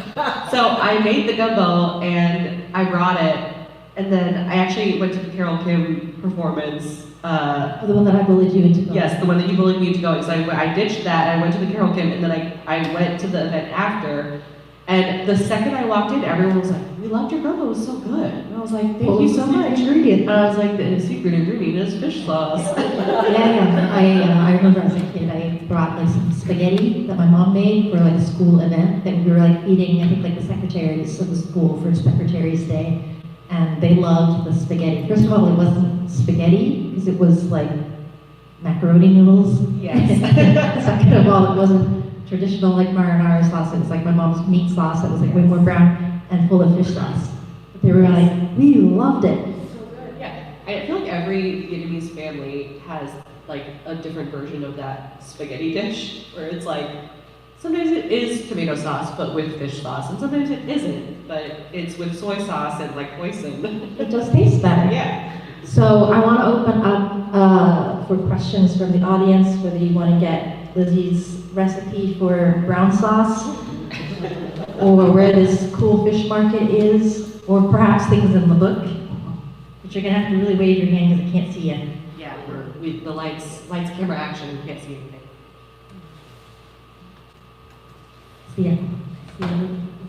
So I made the gumbo and I brought it, and then I actually went to the Carole Kim performance. The one that I bullied you into going. Yes, the one that you bullied me into going. So I ditched that, I went to the Carole Kim, and then I went to the event after. And the second I walked in, everyone was like, we loved your gumbo, it was so good. And I was like, thank you so much. Ingredient. And I was like, the secret ingredient is fish sauce. Yeah. I remember as a kid, I brought some spaghetti that my mom made for a school event that we were eating, I think the secretaries of the school for Secretary's Day. And they loved the spaghetti. First of all, it wasn't spaghetti, because it was macaroni noodles. Yes. Second of all, it wasn't traditional marinara sauce. It was my mom's meat sauce that was way more brown and full of fish sauce. But they were we loved it. Yeah, I feel like every Vietnamese family has a different version of that spaghetti dish, where it's sometimes it is tomato sauce but with fish sauce, and sometimes it isn't, but it's with soy sauce and hoisin. It just tastes better. Yeah. So I want to open up for questions from the audience, whether you want to get Lizzie's recipe for brown sauce, or where this cool fish market is, or perhaps things in the book. But you're going to have to really wave your hand because I can't see you. Yeah, the lights, camera, action, you can't see anything. See ya.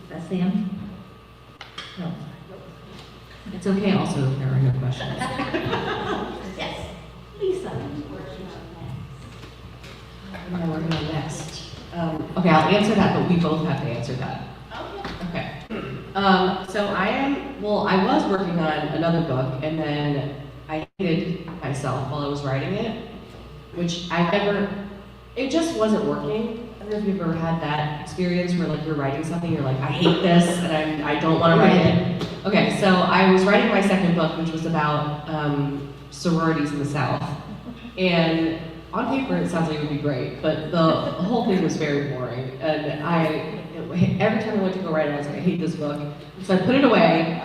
That's Sam? No. It's okay also if there are no questions. Yes. Lisa. What am I working on next? Okay, I'll answer that, but we both have to answer that. Okay. So I was working on another book, and then I hated myself while I was writing it, which it just wasn't working. I don't know if you've ever had that experience where you're writing something, you're like, I hate this, and I don't want to write it. Okay, so I was writing my second book, which was about sororities in the South, and on paper it sounds like it would be great, but the whole thing was very boring, and every time I went to go write it, I was like, I hate this book. So I put it away.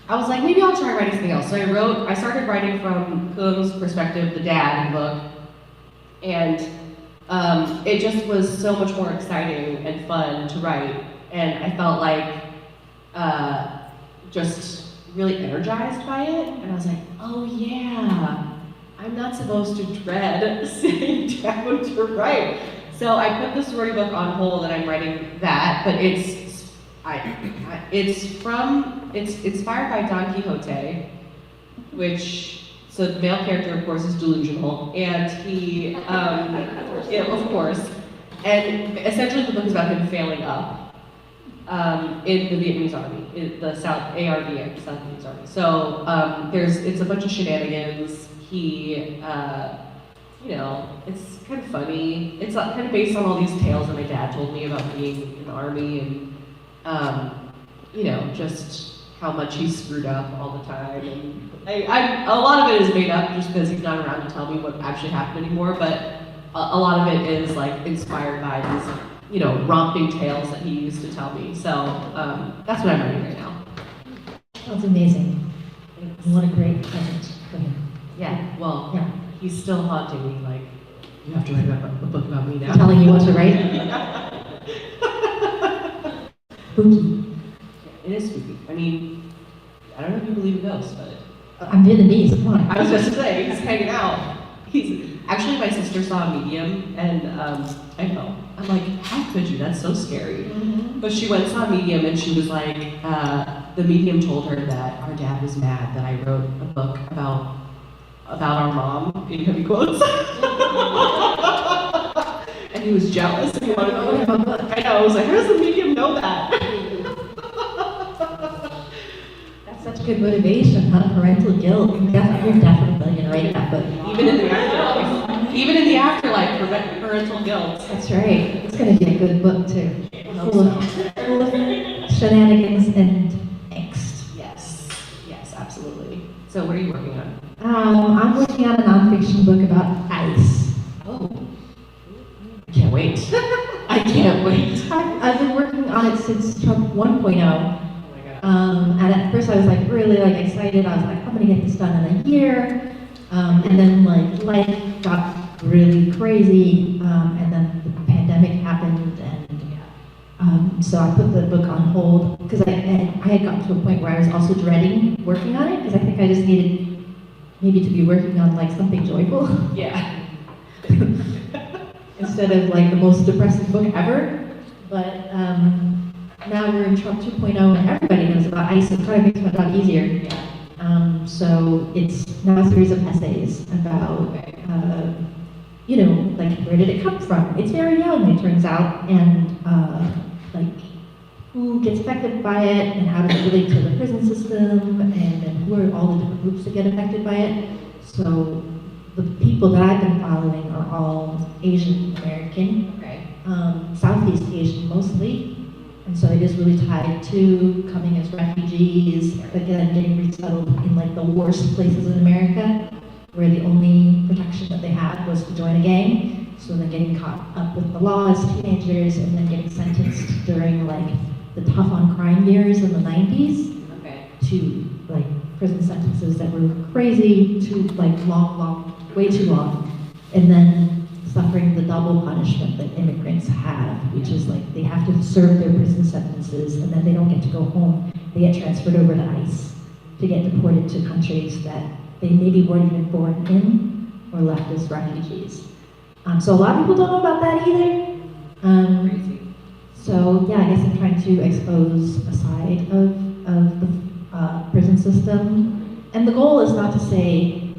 I was like, maybe I'll try writing something else. So I started writing from Kung's perspective, the dad in the book, and it just was so much more exciting and fun to write, and I felt just really energized by it, and I was like, oh yeah, I'm not supposed to dread sitting down to write. So I put the sorority book on hold, and I'm writing that, but it's It's inspired by Don Quixote, which, so the male character, of course, is delusional, and he, yeah, of course, and essentially the book is about him failing up in the Vietnamese army, in the South ARV, South Vietnamese army. So it's a bunch of shenanigans. He, it's kind of funny. It's kind of based on all these tales that my dad told me about being in the army and, just how much he screwed up all the time. And a lot of it is made up just because he's not around to tell me what actually happened anymore, but a lot of it is like inspired by these, romping tales that he used to tell me. So that's what I'm reading right now. That's amazing. What a great present for him. Yeah, well, Yeah. he's still haunting me, like, you have to write a book about me now. Telling you what to write. Spooky. It is spooky. I mean, I don't know if you believe in ghosts, but I'm Vietnamese, come on. I was just to say, he's hanging out. Actually, my sister saw a medium, and I know. I'm like, how could you? That's so scary. Mm-hmm. But she went and saw a medium, and she was like, the medium told her that our dad was mad that I wrote a book about our mom, in heavy quotes. And he was jealous, and he wanted to write a book. I know, I was like, how does the medium know that? Such good motivation, huh? Parental guilt. You're definitely gonna write that book. Even in the afterlife. Even in the afterlife, parental guilt. That's right. It's gonna be a good book too. Full of shenanigans and angst. Yes, absolutely. So what are you working on? I'm working on a nonfiction book about ice. Oh, I can't wait. I can't wait. I've been working on it since Trump 1.0. And at first I was like really excited. I was like, I'm gonna get this done in a year. And then life got really crazy. And then the pandemic happened, and so I put the book on hold because I had gotten to a point where I was also dreading working on it because I think I just needed maybe to be working on something joyful. Yeah. Instead of the most depressing book ever. But now we're in Trump 2.0 and everybody knows about ICE and trying to make my job easier. Yeah. So it's now a series of essays about, where did it come from? It's very young, it turns out, and who gets affected by it and how does it relate to the prison system and who are all the different groups that get affected by it. So the people that I've been following are all Asian American, Okay. Southeast Asian mostly. And so it is really tied to coming as refugees, again, getting resettled in the worst places in America, where the only protection that they had was to join a gang. So then getting caught up with the law as teenagers and then getting sentenced during the tough on crime years in the 90s Okay. to prison sentences that were crazy, to long, way too long. And then suffering the double punishment that immigrants have, which is they have to serve their prison sentences and then they don't get to go home. They get transferred over to ICE to get deported to countries that they maybe weren't even born in or left as refugees. So a lot of people don't know about that either. Crazy. So yeah, I guess I'm trying to expose a side of the prison system. And the goal is not to say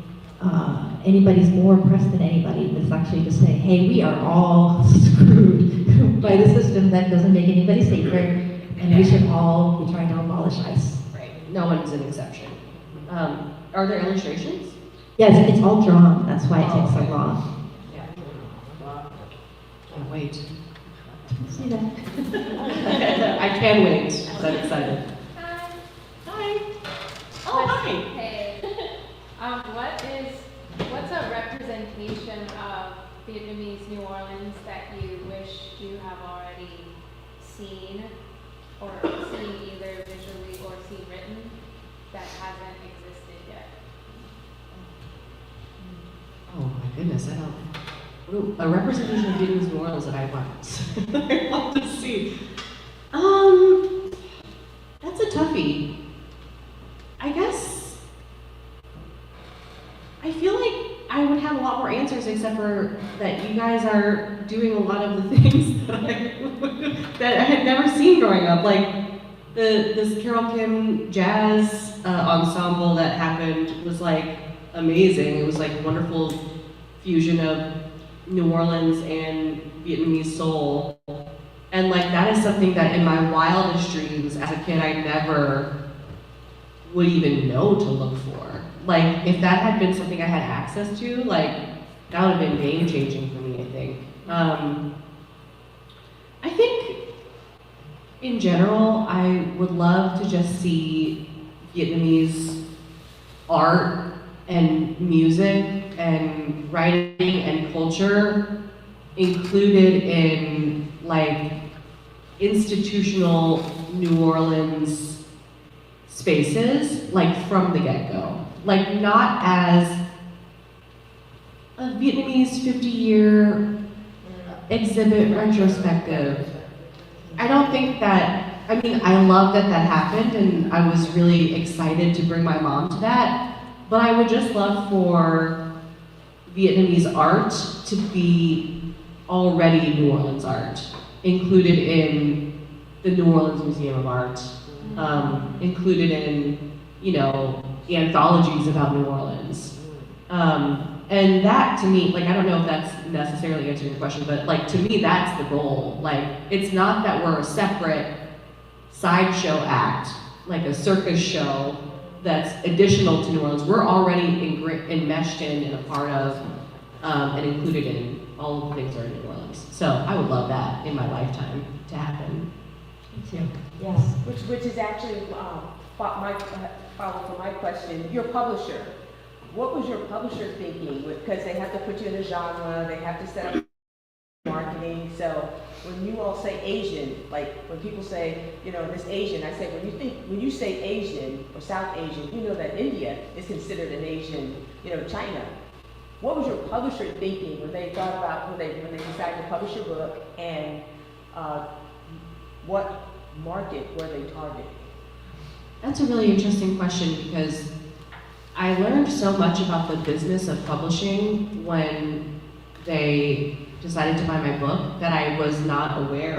anybody's more oppressed than anybody. It's actually to say, hey, we are all screwed by the system that doesn't make anybody safer, and we should all be trying to abolish ICE. Right. No one's an exception. Are there illustrations? Yeah, it's all drawn. That's why it takes so long. Yeah. Can't wait. See that? I can wait. I'm excited. Hi. Hi. Oh, hi. Hey. What's a representation of Vietnamese New Orleans that you wish you have already seen, or seen either visually or seen written, that hasn't existed yet? Oh my goodness, I don't. Ooh, a representation of Vietnamese New Orleans that I want. I want to see. That's a toughie. I guess. I feel like I would have a lot more answers, except for that you guys are doing a lot of the things that I had never seen growing up. this Carole Kim jazz ensemble that happened was like amazing. It was like a wonderful fusion of New Orleans and Vietnamese soul. And like that is something that in my wildest dreams as a kid I never would even know to look for. Like if that had been something I had access to, like that would have been game changing for me, I think. I think in general, I would love to just see Vietnamese art and music and writing and culture included in like institutional New Orleans spaces, like from the get-go. Like not as a Vietnamese 50-year exhibit retrospective. I don't think that, I mean, I love that that happened and I was really excited to bring my mom to that, but I would just love for Vietnamese art to be already New Orleans art, included in the New Orleans Museum of Art, included in, you know, anthologies about New Orleans. And that to me, like, I don't know if that's necessarily answering your question, but like, to me, that's the goal. Like, it's not that we're a separate sideshow act, like a circus show that's additional to New Orleans. We're already enmeshed in and a part of and included in all of the things that are in New Orleans. So I would love that in my lifetime to happen. Me too. Yes, which is actually my follow for my question. Your publisher, what was your publisher thinking? Because they have to put you in a genre, they have to set up marketing. So when you all say Asian, like when people say, you know, this Asian, I say when you say Asian or South Asian, you know that India is considered an Asian, you know, China. What was your publisher thinking when they thought about when they decided to publish your book, and what market were they targeting? That's a really interesting question because I learned so much about the business of publishing when they decided to buy my book that I was not aware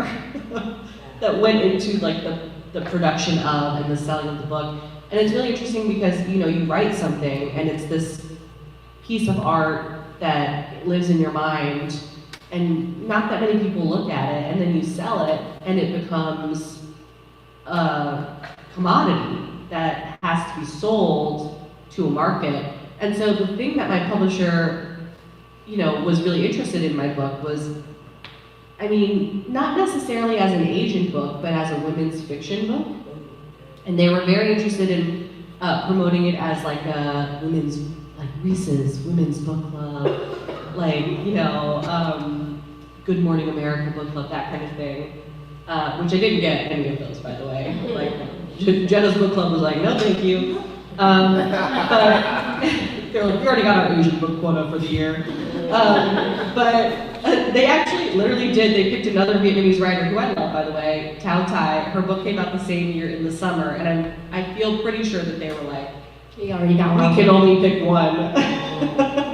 that went into like the production of and the selling of the book. And it's really interesting because, you know, you write something and it's this piece of art that lives in your mind and not that many people look at it, and then you sell it and it becomes a commodity that has to be sold to a market. And so the thing that my publisher, you know, was really interested in my book was, I mean, not necessarily as an Asian book, but as a women's fiction book. And they were very interested in promoting it as like a women's, like Reese's Women's Book Club, like, you know, Good Morning America Book Club, that kind of thing. Which I didn't get any of those, by the way. Like, Jenna's book club was like, no thank you. But they're like, we already got our Asian book quota for the year. But they actually literally did. They picked another Vietnamese writer who I love, by the way, Thao Thai. Her book came out the same year in the summer, and I feel pretty sure that they were like, We already got one. we can only pick one.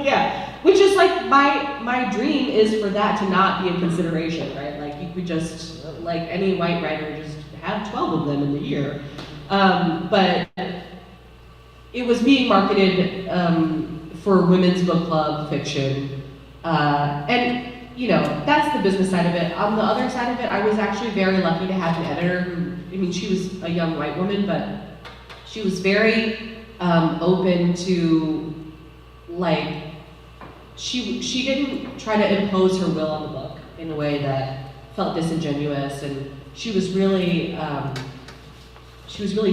Yeah, which is like my dream is for that to not be a consideration, right? Like you could just, like any white writer, just have 12 of them in the year. But it was being marketed for women's book club fiction. And, you know, that's the business side of it. On the other side of it, I was actually very lucky to have an editor who, I mean, she was a young white woman, but she was very open to, like, she didn't try to impose her will on the book in a way that felt disingenuous, and she was really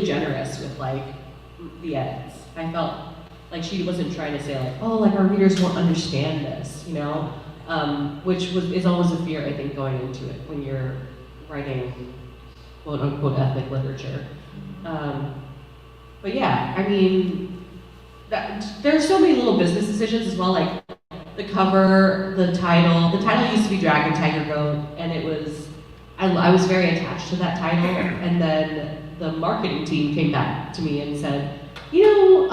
generous with, like, the edits. I felt like she wasn't trying to say like, oh, like our readers won't understand this, you know, which is always a fear, I think, going into it when you're writing quote unquote ethnic literature. But yeah, I mean, there's so many little business decisions as well, like the cover, the title. The title used to be Dragon, Tiger, Goat, and it was, I was very attached to that title, and then the marketing team came back to me and said, you know,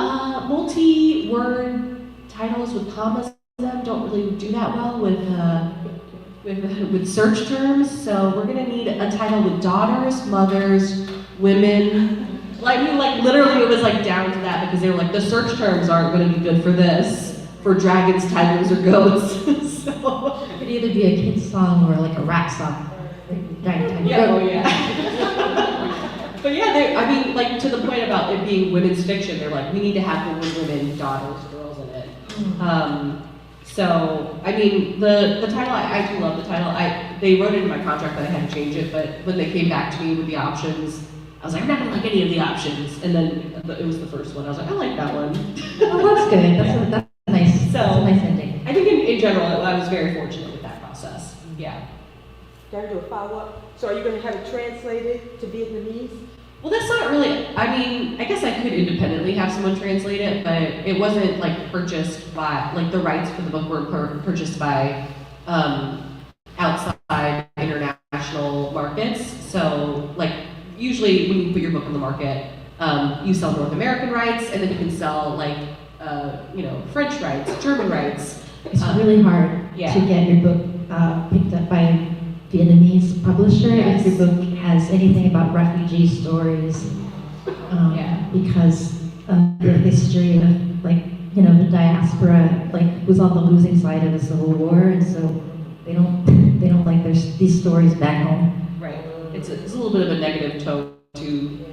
multi-word titles with commas in them don't really do that well with search terms, so we're gonna need a title with daughters, mothers, women. Like, I mean, like literally it was like down to that because they were like, the search terms aren't going to be good for this, for dragons, tigers, or goats. So, It could either be a kid's song or like a rap song. yeah, oh yeah. But yeah, I mean, like to the point about it being women's fiction, they're like, we need to have the women, daughters, girls in it. So, I mean, the title, I do love the title. They wrote it in my contract that I had to change it, but when they came back to me with the options, I was like, I'm not gonna like any of the options. And then it was the first one. I was like, I like that one. Oh, that's good. That's nice. So, That's a nice ending. I think in general, I was very fortunate with that process. Yeah. Can I do a follow-up? So are you gonna have it translated to Vietnamese? Well, that's not really, I mean, I guess I could independently have someone translate it, but it wasn't like purchased by, like the rights for the book were purchased by outside international markets. So like usually when you put your book on the market, you sell North American rights and then you can sell like, French rights, German rights. It's really hard yeah. to get your book picked up by a Vietnamese publisher Yes. if your book has anything about refugee stories, because of the history of the diaspora, was on the losing side of the Civil War, and so they don't like these stories back home. Right. It's a little bit of a negative tone to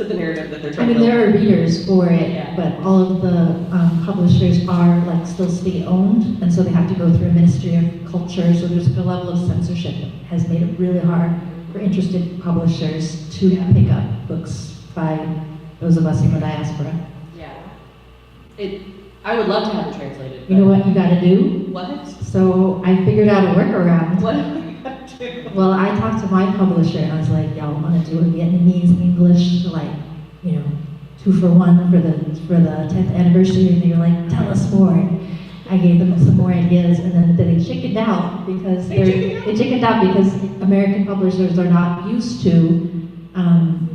the narrative that they're trying I mean, to there are readers for it, Yeah. but all of the publishers are still state-owned, and so they have to go through a Ministry of Culture. So there's a level of censorship that has made it really hard for interested publishers to pick up books by those of us in the diaspora. Yeah. I would love to have it translated. You know what you got to do? What? So I figured out a workaround. What have we got to do? Well, I talked to my publisher and I was like, y'all want to do a Vietnamese English, 2-for-1 for the 10th anniversary? And they were like, tell us more. I gave them some more ideas, and then they chickened out because they chickened out because American publishers are not used to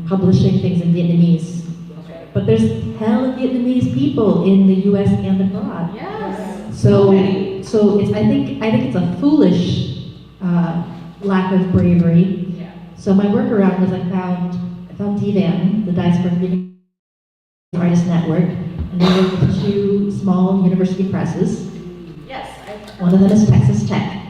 publishing things in Vietnamese. Okay. But there's hell of Vietnamese people in the U.S. and abroad. Yes. So many. I think it's a foolish lack of bravery. Yeah. So my workaround was I found Thi Bui and E.M, the Diaspora Vietnamese Artist Network, and they work with 2 small university presses. Yes. One of them is Texas Tech.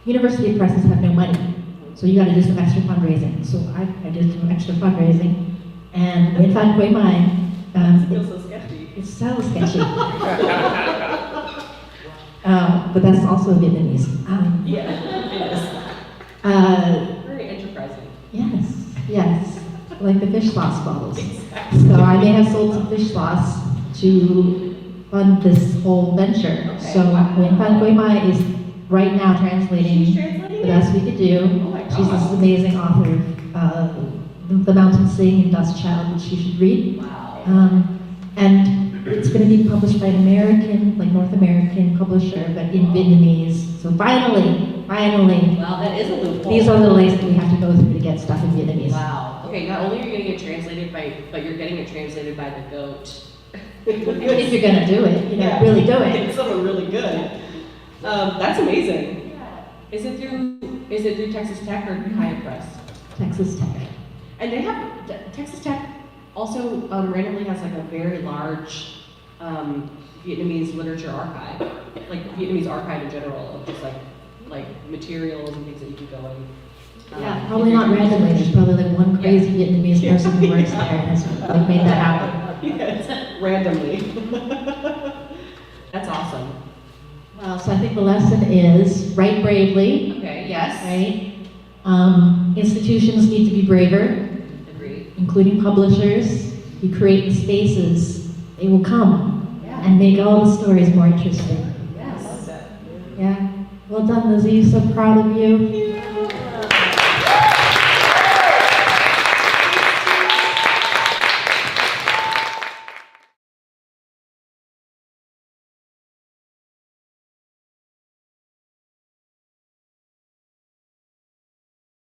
University presses have no money, so you got to do some extra fundraising. So I did some extra fundraising, and in Phan Quay Mai, It feels so sketchy. it's so sketchy. But that's also Vietnamese. Yeah, it is. Very enterprising. Yes, like the fish sauce bottles. So I may have sold some fish sauce to fund this whole venture. Okay, So wow. Nguyen Phan Quay Mai is right now She's translating translating the best we could do. Oh my She's this God. amazing author of The Mountains Sing and Dust Child, which you should read. Wow. And it's going to be published by an American, North American publisher, but in Vietnamese. So finally, Wow, that is a loophole. these are the lays that we have to go through to get stuff in Vietnamese. Wow. Okay, not only are you getting it translated but you're getting it translated by the goat. If you're going to do it, Yeah. really do it. Get someone really good. That's amazing. Is it through Texas Tech or Hyatt Press? Texas Tech. And they have Texas Tech also randomly has a very large Vietnamese literature archive, Vietnamese archive in general of just like materials and things that you can go and. Yeah, probably not randomly. There's probably one crazy Vietnamese person who works there and has made that happen. Yes, randomly. That's awesome. So I think the lesson is write bravely, Okay. Yes. right? Institutions need to be braver, Agreed. including publishers. You create the spaces, they will come Yeah. and make all the stories more interesting. Yes. Yeah. Well done, Lizzie. So proud of you.